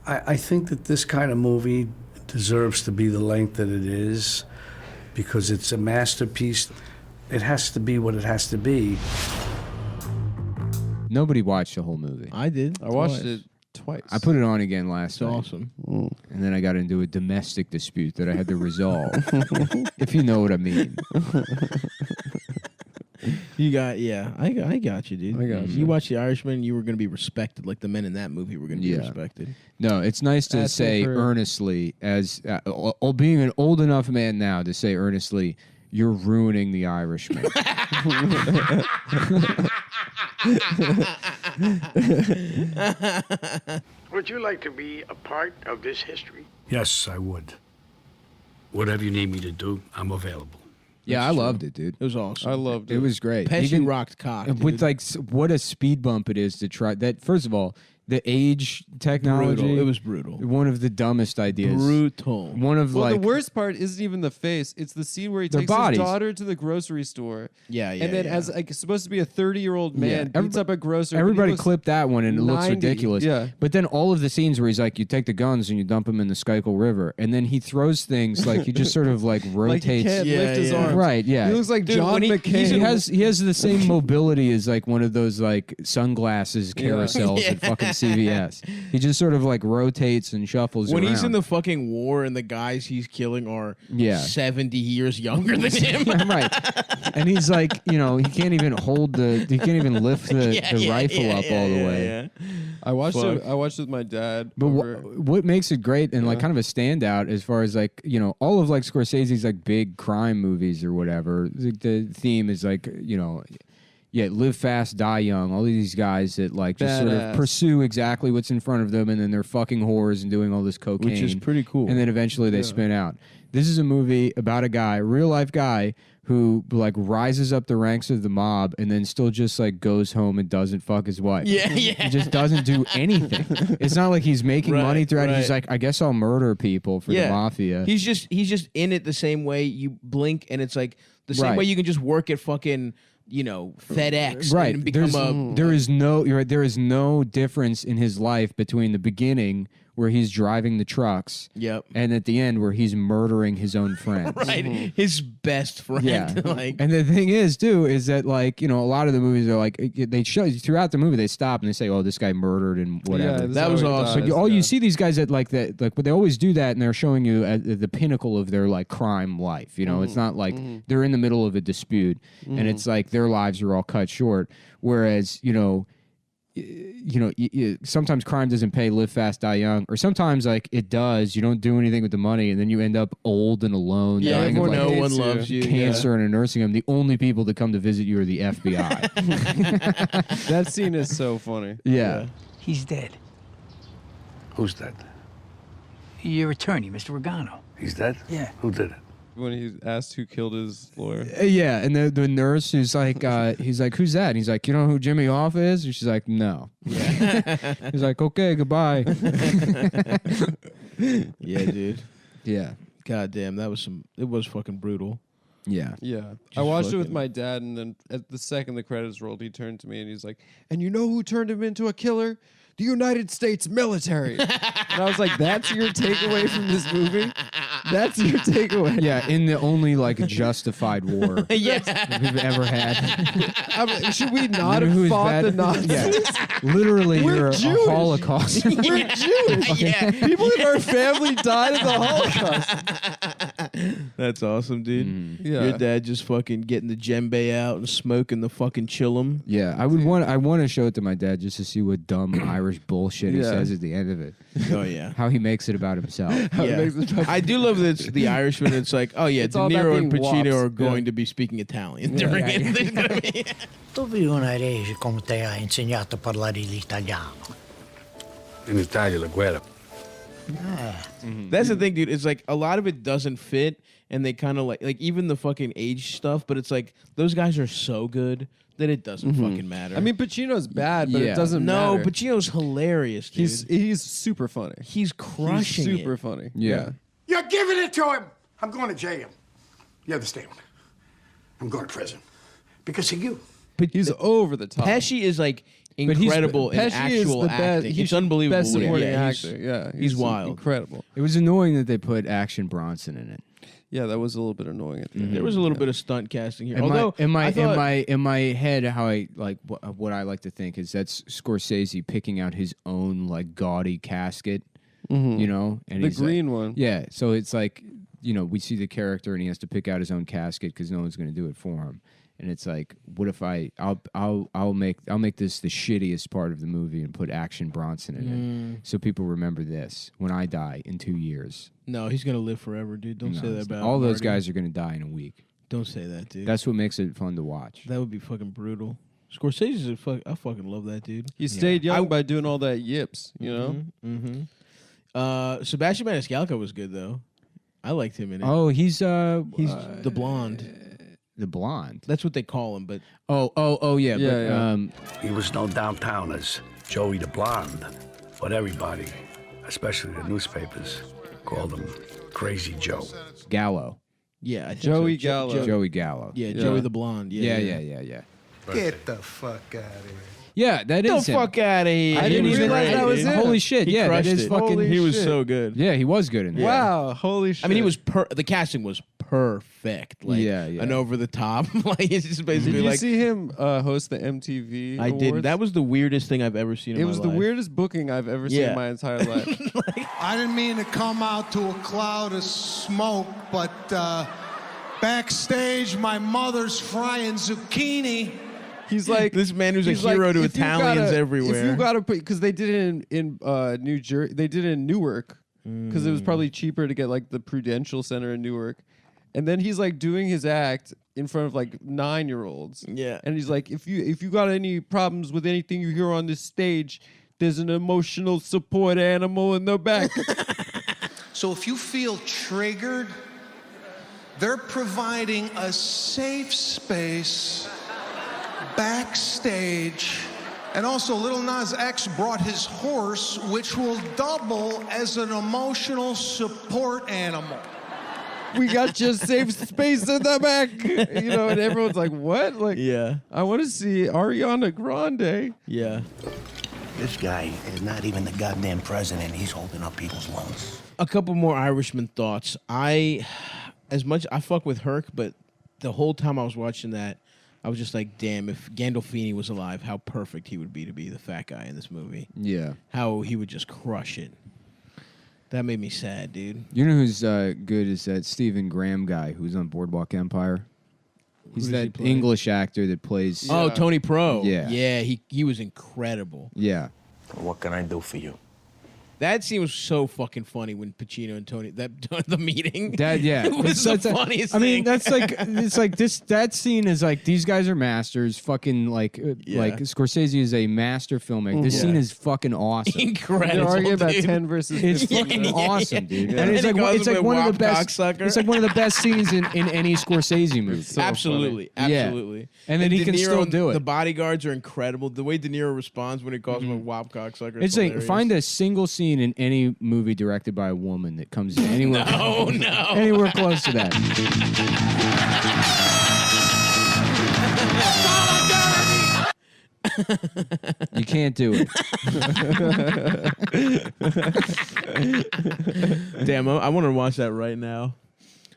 I think that this kind of movie deserves to be the length that it is because it's a masterpiece. It has to be what it has to be. Nobody watched the whole movie. I did. I watched it twice. I put it on again last night. Awesome. And then I got into a domestic dispute that I had to resolve. If you know what I mean. You got, I got you, dude. I got you. You watched The Irishman, you were going to be respected like the men in that movie were going to be respected. No, it's nice to say earnestly, as being an old enough man now, to say earnestly, you're ruining The Irishman. Would you like to be a part of this history? Yes, I would. Whatever you need me to do, I'm available. Yeah, I loved it, dude. It was awesome. I loved it. It was great. Pesci rocked cock, dude. With like what a speed bump it is to try that. First of all, the age technology. Brutal. It was brutal. One of the dumbest ideas. Brutal. One of Well, like the worst part isn't even the face. It's the scene where he Their takes bodies. his daughter to the grocery store. Yeah. And then as like supposed to be a 30-year-old man beats up a grocer. Everybody clipped that one and it looks 90. ridiculous. Yeah. But then all of the scenes where he's like, you take the guns and you dump them in the Schuylkill River, and then he throws things like he just sort of like rotates. Like he can't lift his arms. Right, yeah. He looks like Dude, John when McCain. He has the same mobility as like one of those like sunglasses carousels at fucking CVS. He just sort of like rotates and shuffles when around. he's in the fucking war and the guys he's killing are 70 years younger than him. Right. And he's like, he can't even lift the rifle up all the way. Yeah. I watched it with my dad. But what makes it great and like kind of a standout as far as like, all of like Scorsese's like big crime movies or whatever, the theme is like, live fast, die young. All these guys that like just sort of pursue exactly what's in front of them, and then they're fucking whores and doing all this cocaine, Which is pretty cool. And then eventually they spin out. This is a movie about a guy, real life guy, who like rises up the ranks of the mob and then still just like goes home and doesn't fuck his wife. Yeah. He just doesn't do anything. It's not like he's making money throughout it. He's like, I guess I'll murder people for the mafia. He's just in it the same way you blink, and it's like the same way you can just work at fucking FedEx right. and become there is no difference in his life between the beginning where he's driving the trucks and at the end where he's murdering his own friends. Right. His best friend. Yeah. Like, and the thing is too is that like, a lot of the movies are like they show throughout the movie they stop and they say, oh, this guy murdered and whatever. Yeah, that was awesome. So you see these guys at like that, like, but they always do that and they're showing you at the pinnacle of their like crime life. It's not like they're in the middle of a dispute and it's like their lives are all cut short. Whereas, sometimes crime doesn't pay, live fast, die young, or sometimes like it does. You don't do anything with the money, and then you end up old and alone, dying of like, no one loves you. cancer in a nursing home. The only people that come to visit you are the FBI. That scene is so funny. Yeah. He's dead. Who's dead? Your attorney, Mr. Regano. He's dead? Yeah. Who did it? When he asked who killed his lawyer. Yeah, and the nurse who's like, he's like, who's that? And he's like, you know who Jimmy Hoffa is? And she's like, no. Yeah. He's like, okay, goodbye. yeah, dude. Yeah. God damn, it was fucking brutal. Yeah. Yeah. I watched it with my dad, and then at the second the credits rolled, he turned to me and he's like, and you know who turned him into a killer? The United States military. And I was like, that's your takeaway from this movie? That's your takeaway? Yeah, in the only like justified war that we've ever had. Should we not have fought the Nazis? Yeah. Literally, you're Jewish. a Holocaust. We're Jewish. Yeah. People in our family died in the Holocaust. That's awesome, dude. Yeah. Your dad just fucking getting the djembe out and smoking the fucking chillum. Yeah, I want to show it to my dad just to see what dumb Irish bullshit he says at the end of it. Oh yeah. How he makes it about himself. Yeah. I do love that it's the Irishman. It's like, oh yeah, De all about Niro and being Pacino wops. are going to be speaking Italian during it. There's gonna be- Dove una rege come te ha insegnato a parlare l'italiano? In Italia, la guerra. That's the thing, dude. It's like a lot of it doesn't fit, and they kind of like even the fucking age stuff. But it's like those guys are so good that it doesn't fucking matter. I mean, Pacino's bad, but it doesn't no, matter. Pacino's hilarious, dude. He's super funny. He's crushing He's super it. funny. Yeah. You're giving it to him. I'm going to jail. You understand? I'm going to prison because of you. But He's over the top. Pesci is like incredible in Pesci is actual the best. acting. He's It's unbelievable. Best supporting yeah, actor. Yeah, he's wild. incredible. It was annoying that they put Action Bronson in it. Yeah, that was a little bit annoying at the end. There was a little bit of stunt casting here. In Although my I thought, in my head, how I like what I like to think is that's Scorsese picking out his own like gaudy casket, you know, and The he's like- green one. Yeah, so it's like we see the character and he has to pick out his own casket because no one's going to do it for him. And it's like, what if I'll make this the shittiest part of the movie and put Action Bronson in it, so people remember this when I die in 2 years. no, he's gonna live forever, dude. Don't say that about all those Marty. guys are going to die in a week. Don't say that, dude. That's what makes it fun to watch. That would be fucking brutal. Scorsese's I fucking love that dude. He stayed young by doing all that yips, you know? Sebastian Maniscalco was good though. I liked him in it. Oh, he's the blonde. the blonde. That's what they call him. But Oh, yeah. Yeah, but, yeah. He was known downtown as Joey the Blonde, but everybody, especially the newspapers, called him Crazy Joe. Gallo. yeah, I think Joey so. Gallo. Joey Gallo. Yeah, Joey the blonde. Yeah. Yeah. Get the fuck out of here. Yeah, that The is him. fuck out of here. I didn't He was even great, realize that was dude. him. Holy shit, He yeah, that crushed is it. fucking- Holy He was shit. so good. Yeah, he was good in that. Wow, holy shit. I mean, he was the casting was perfect. Like, Yeah. an over the top. Like it's just basically Did you like see him host the MTV I Awards? did. That was the weirdest thing I've ever seen. It in was my the life. weirdest booking I've ever seen Yeah. in my entire life. I didn't mean to come out to a cloud of smoke, but backstage, my mother's frying zucchini. He's like This man who's a he's like, hero to if you Italians gotta- everywhere. If you gotta put, because they did it in New Jersey, they did it in Newark, because it was probably cheaper to get like the Prudential Center in Newark, and then he's like doing his act in front of like 9-year-olds. Yeah. and he's like, if you got any problems with anything you hear on this stage, there's an emotional support animal in the back. So if you feel triggered, they're providing a safe space backstage. And also, Lil Nas X brought his horse, which will double as an emotional support animal. We got your safe space in the back, you know, and everyone's like, what? Like, Yeah. I want to see Ariana Grande. Yeah. This guy is not even the goddamn president. He's holding up people's lungs. A couple more Irishman thoughts. I fuck with Herc, but the whole time I was watching that, I was just like, damn, if Gandolfini was alive, how perfect he would be to be the fat guy in this movie. Yeah. How he would just crush it. That made me sad, dude. You know who's good is that Stephen Graham guy who's on Boardwalk Empire. He's Who does he that play? English actor that plays. Oh, Tony Pro. Yeah. Yeah, he was incredible. Yeah. What can I do for you? That scene was so fucking funny when Pacino and Tony the meeting. That yeah, it was the funniest. I mean, thing. that's like it's like this. That scene is like these guys are masters. Fucking like Scorsese is a master filmmaker. This scene is fucking awesome. incredible. They're arguing about dude. 10 versus It's 15. fucking awesome, dude. Yeah. And it's And he like calls it's him like a one of the wop best. cocksucker. It's like one of the best scenes in any Scorsese movie. So Absolutely, funny. absolutely. Yeah. And then he De can Niro still and do it. The bodyguards are incredible. The way De Niro responds when he calls him a wop cocksucker. It's like find a single scene in any movie directed by a woman that comes anywhere. Oh no. Anywhere close to that. You can't do it. Damn, I want to watch that right now.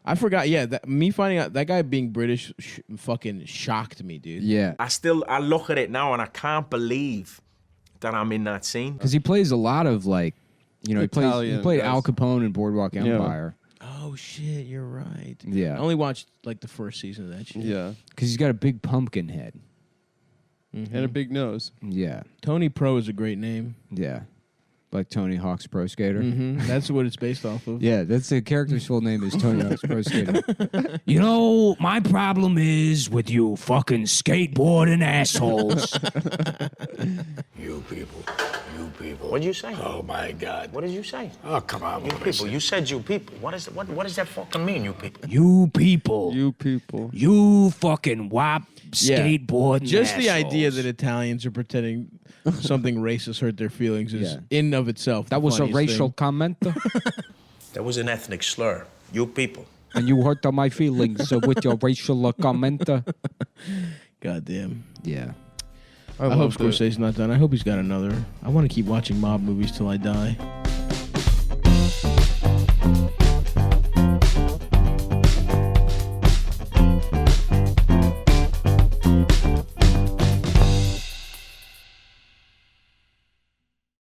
I forgot. Yeah, me finding out that guy being British fucking shocked me, dude. Yeah. I look at it now and I can't believe that I'm in that scene. Because he plays a lot of like, he Italian played guys. Al Capone in Boardwalk Empire. Oh shit, you're right. Yeah. I only watched like the first season of that shit. Yeah. Because he's got a big pumpkin head. And a big nose. Yeah. Tony Pro is a great name. Yeah. Like Tony Hawk's Pro Skater. That's what it's based off of. Yeah, that's the character's full name is Tony Hawk's Pro Skater. You know, my problem is with you fucking skateboarding assholes. You people. You people. What'd you say? Oh, my God. What did you say? Oh, come on. You people. You said you people. What does that fucking mean, you people? You people. You people. You fucking wop skateboarding Just the assholes. idea that Italians are pretending something racist hurt their feelings is Yeah. in and of itself. That the was a funniest racial thing. comment. That was an ethnic slur. You people. And you hurt my feelings with your racial comment. Goddamn. Yeah. I hope Scorsese's not done. I hope he's got another. I want to keep watching mob movies till I die.